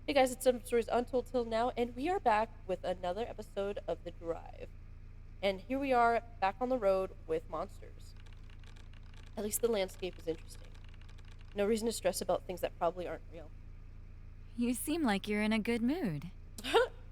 Hey guys, it's Some Stories Untold Till Now, and we are back with another episode of The Drive. And here we are back on the road with monsters. At least the landscape is interesting. No reason to stress about things that probably aren't real. You seem like you're in a good mood.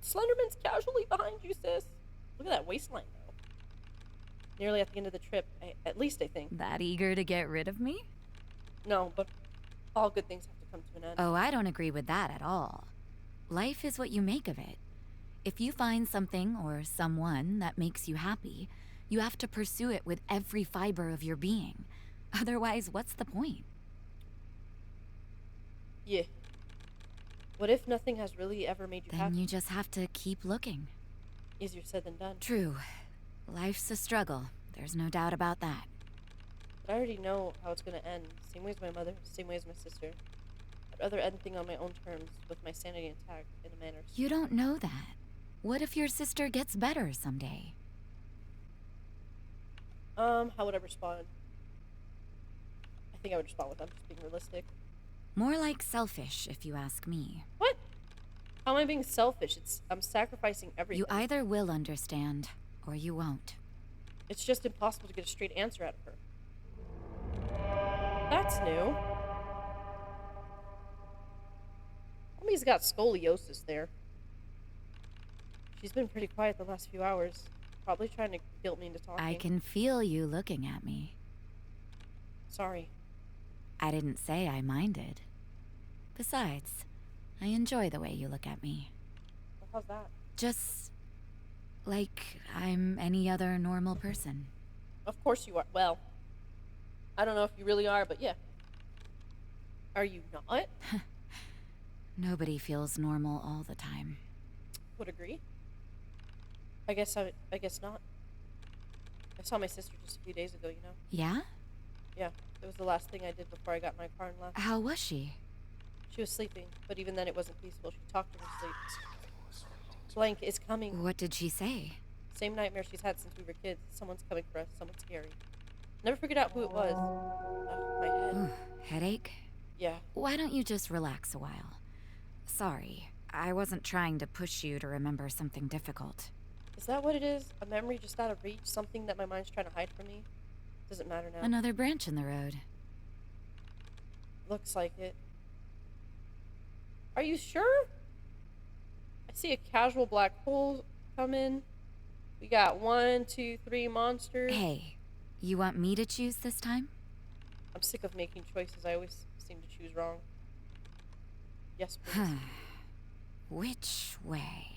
Slenderman's casually behind you, sis. Look at that waistline, though. Nearly at the end of the trip, at least I think. That eager to get rid of me? No, but all good things have to come to an end. Oh, I don't agree with that at all. Life is what you make of it. If you find something or someone that makes you happy, you have to pursue it with every fiber of your being. Otherwise, what's the point? Yeah. What if nothing has really ever made you Then happy? you just have to keep looking. Easier said than done. True. Life's a struggle. There's no doubt about that. But I already know how it's gonna end. Same way as my mother, same way as my sister. I'd rather end things on my own terms, with my sanity intact, in a manner. You don't know that. What if your sister gets better someday? How would I respond? I think I would respond with I'm just being realistic. More like selfish, if you ask me. What? How am I being selfish? I'm sacrificing everything. You either will understand, or you won't. It's just impossible to get a straight answer out of her. That's new. Mommy's got scoliosis there. She's been pretty quiet the last few hours. Probably trying to guilt me into talking. I can feel you looking at me. Sorry. I didn't say I minded. Besides, I enjoy the way you look at me. Well, how's that? Just like I'm any other normal person. Of course you are. Well, I don't know if you really are, but yeah. Are you not? Nobody feels normal all the time. Would agree. I guess not. I saw my sister just a few days ago, you know? Yeah? Yeah, it was the last thing I did before I got in my car and left. How was she? She was sleeping, but even then it wasn't peaceful. She talked in her sleep. Blank is coming. What did she say? Same nightmare she's had since we were kids. Someone's coming for us. Someone scary. Never figured out who it was. Oh, my head. Ooh, headache? Yeah. Why don't you just relax a while? Sorry, I wasn't trying to push you to remember something difficult. Is that what it is? A memory just out of reach? Something that my mind's trying to hide from me? Doesn't matter now. Another branch in the road. Looks like it. Are you sure? I see a casual black hole come in. We got 1, 2, 3 monsters. Hey, you want me to choose this time? I'm sick of making choices. I always seem to choose wrong. Yes, please. Which way?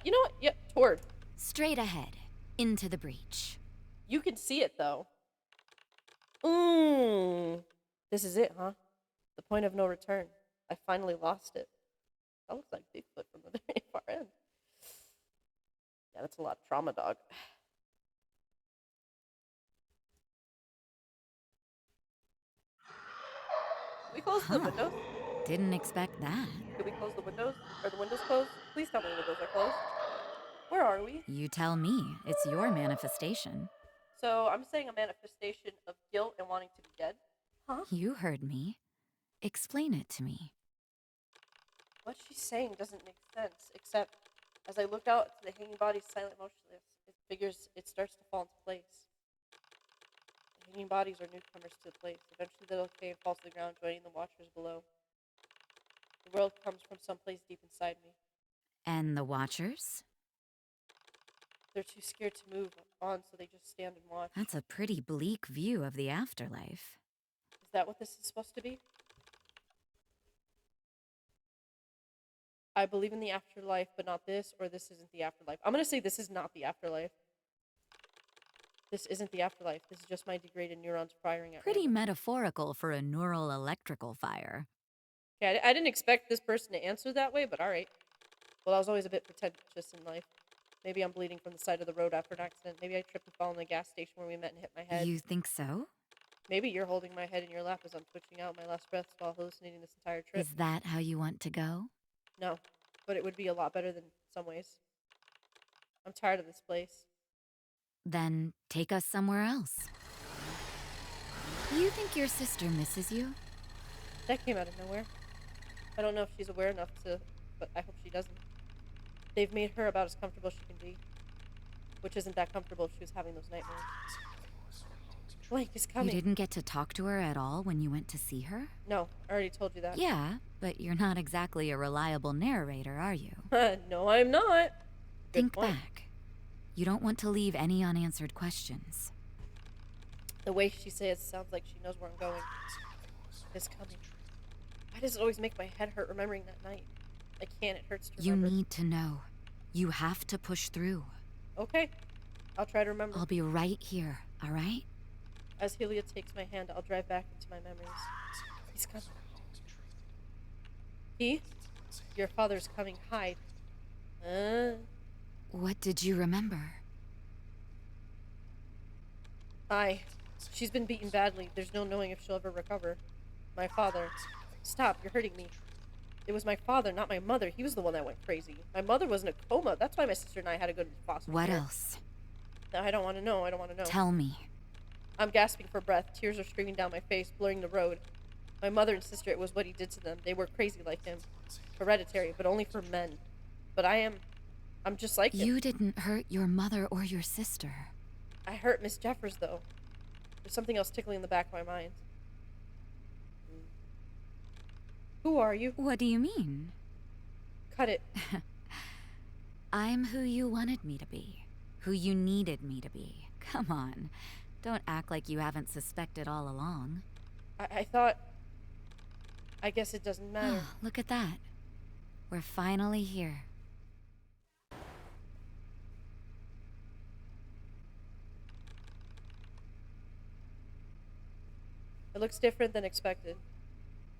You know what? Yeah, toward. Straight ahead, into the breach. You can see it, though. This is it, huh? The point of no return. I finally lost it. That looks like Bigfoot from the very far end. Yeah, that's a lot of trauma, dog. Can we close the windows? Didn't expect that. Can we close the windows? Are the windows closed? Please tell me the windows are closed. Where are we? You tell me. It's your manifestation. So I'm saying a manifestation of guilt and wanting to be dead? Huh? You heard me. Explain it to me. What she's saying doesn't make sense, except as I look out to the hanging bodies silent motionless, it starts to fall into place. The hanging bodies are newcomers to the place. Eventually they'll decay and fall to the ground, joining the watchers below. The world comes from someplace deep inside me. And the Watchers? They're too scared to move on, so they just stand and watch. That's a pretty bleak view of the afterlife. Is that what this is supposed to be? I believe in the afterlife, but not this, or this isn't the afterlife. I'm gonna say this is not the afterlife. This isn't the afterlife. This is just my degraded neurons firing at Pretty random. metaphorical for a neural electrical fire. Yeah, I didn't expect this person to answer that way, but alright. Well, I was always a bit pretentious in life. Maybe I'm bleeding from the side of the road after an accident. Maybe I tripped and fell in the gas station where we met and hit my head. You think so? Maybe you're holding my head in your lap as I'm twitching out my last breaths while hallucinating this entire trip. Is that how you want to go? No, but it would be a lot better than some ways. I'm tired of this place. Then take us somewhere else. You think your sister misses you? That came out of nowhere. I don't know if she's aware enough to, but I hope she doesn't. They've made her about as comfortable as she can be, which isn't that comfortable if she was having those nightmares. Blank is You coming. didn't get to talk to her at all when you went to see her? No, I already told you that. Yeah, but you're not exactly a reliable narrator, are you? No, I'm not. Good Think point. back. You don't want to leave any unanswered questions. The way she says sounds like she knows where I'm going. It's coming. Why does it always make my head hurt remembering that night? I can't. It hurts to You remember. need to know. You have to push through. Okay. I'll try to remember. I'll be right here, all right? As Helia takes my hand, I'll drive back into my memories. He's coming. He? Your father's coming. Hide. What did you remember? She's been beaten badly. There's no knowing if she'll ever recover. My father. Stop, you're hurting me. It was my father, not my mother. He was the one that went crazy. My mother was in a coma. That's why my sister and I had to go to foster What care. else? I don't want to know. I don't want to know. Tell me. I'm gasping for breath. Tears are streaming down my face, blurring the road. My mother and sister, it was what he did to them. They were crazy like him. Hereditary, but only for men. But I'm just like him. You didn't hurt your mother or your sister. I hurt Miss Jeffers, though. There's something else tickling in the back of my mind. Who are you? What do you mean? Cut it. I'm who you wanted me to be. Who you needed me to be. Come on. Don't act like you haven't suspected all along. I thought... I guess it doesn't matter. Look at that. We're finally here. It looks different than expected.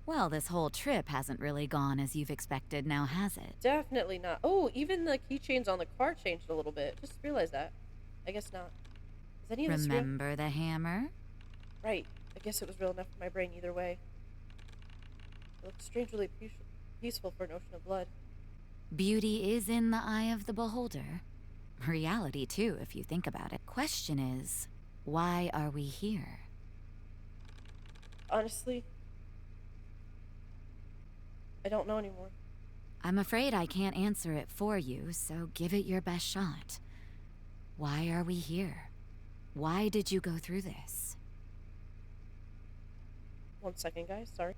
Well, this whole trip hasn't really gone as you've expected now, has it? Definitely not. Oh, even the keychains on the car changed a little bit. Just realized that. I guess not. Is any of this real? Remember the hammer? Right. I guess it was real enough for my brain either way. It looks strangely peaceful for an ocean of blood. Beauty is in the eye of the beholder. Reality, too, if you think about it. Question is, why are we here? Honestly, I don't know anymore. I'm afraid I can't answer it for you, so give it your best shot. Why are we here? Why did you go through this? 1 second, guys. Sorry.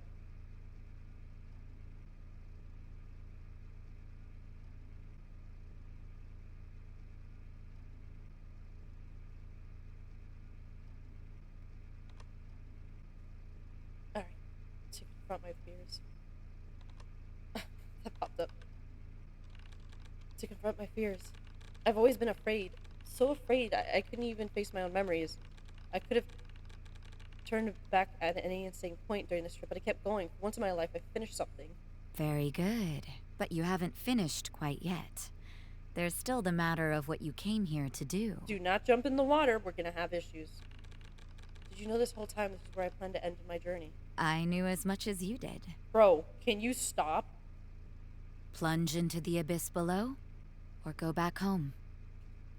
Alright. To confront my fears. That popped up. To confront my fears. I've always been afraid. So afraid I couldn't even face my own memories. I could have turned back at any insane point during this trip, but I kept going. For once in my life, I finished something. Very good. But you haven't finished quite yet. There's still the matter of what you came here to do. Do not jump in the water. We're gonna have issues. Did you know this whole time this is where I plan to end my journey? I knew as much as you did. Bro, can you stop? Plunge into the abyss below, or go back home.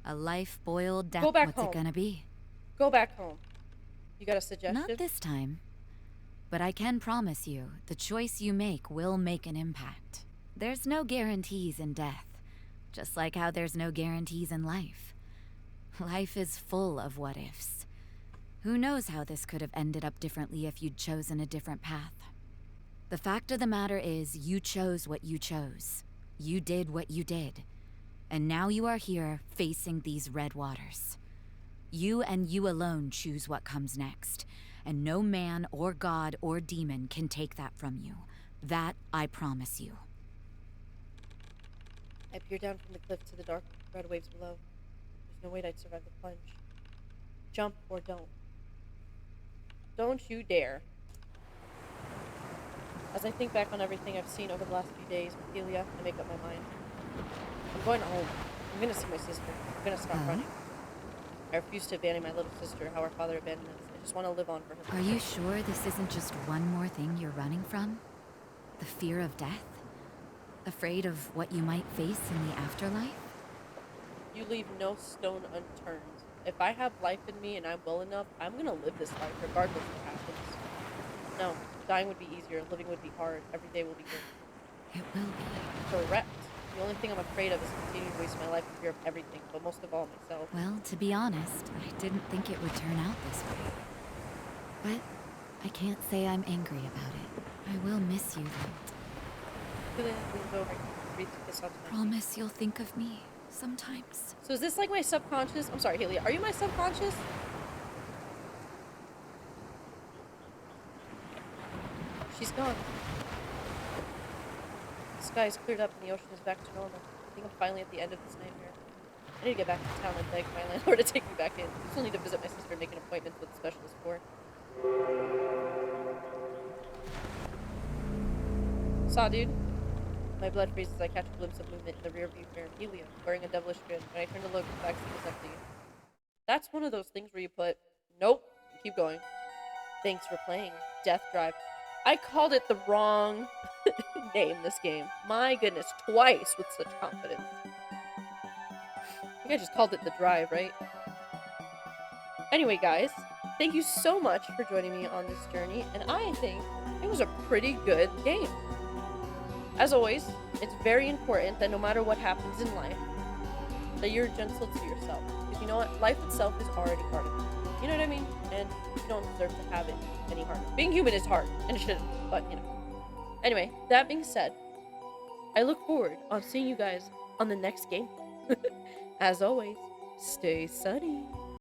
A life boiled down. Go back What's home. it gonna be? Go back home. You got a suggestion? Not this time. But I can promise you, the choice you make will make an impact. There's no guarantees in death, just like how there's no guarantees in life. Life is full of what-ifs. Who knows how this could have ended up differently if you'd chosen a different path. The fact of the matter is, you chose what you chose. You did what you did. And now you are here, facing these red waters. You and you alone choose what comes next, and no man or god or demon can take that from you. That I promise you. I peer down from the cliff to the dark red waves below. There's no way I'd survive the plunge. Jump or don't. Don't you dare. As I think back on everything I've seen over the last few days with Helia, I make up my mind. I'm going home. I'm gonna see my sister. I'm gonna stop running. I refuse to abandon my little sister, how our father abandoned us. I just want to live on for her. Are you sure this isn't just one more thing you're running from? The fear of death? Afraid of what you might face in the afterlife? You leave no stone unturned. If I have life in me and I'm well enough, I'm gonna live this life regardless of what happens. No, dying would be easier, living would be hard, every day will be good. It will be. Correct. The only thing I'm afraid of is continuing to waste my life in fear of everything, but most of all myself. Well, to be honest, I didn't think it would turn out this way. But I can't say I'm angry about it. I will miss you, though. Julian leans over and breathes a kiss onto my cheek. Promise you'll think of me sometimes. So is this like my subconscious? I'm sorry, Haley. Are you my subconscious? She's gone. The sky is cleared up and the ocean is back to normal. I think I'm finally at the end of this nightmare. I need to get back to town and beg my landlord to take me back in. I still need to visit my sister and make an appointment with the specialist for. Saw, dude. My blood freezes as I catch a glimpse of movement in the rear view mirror. Helium, wearing a devilish grin. When I turn to look, the back seat is empty. That's one of those things where you put, nope, keep going. Thanks for playing. Death Drive. I called it the wrong name this game. My goodness, twice with such confidence. I think I just called it The Drive, right? Anyway, guys, thank you so much for joining me on this journey, and I think it was a pretty good game. As always, it's very important that no matter what happens in life, that you're gentle to yourself. Because you know what? Life itself is already hard enough. You know what I mean? And you don't deserve to have it any harder. Being human is hard, and it shouldn't, but you know. Anyway, that being said, I look forward on seeing you guys on the next game. As always, stay sunny.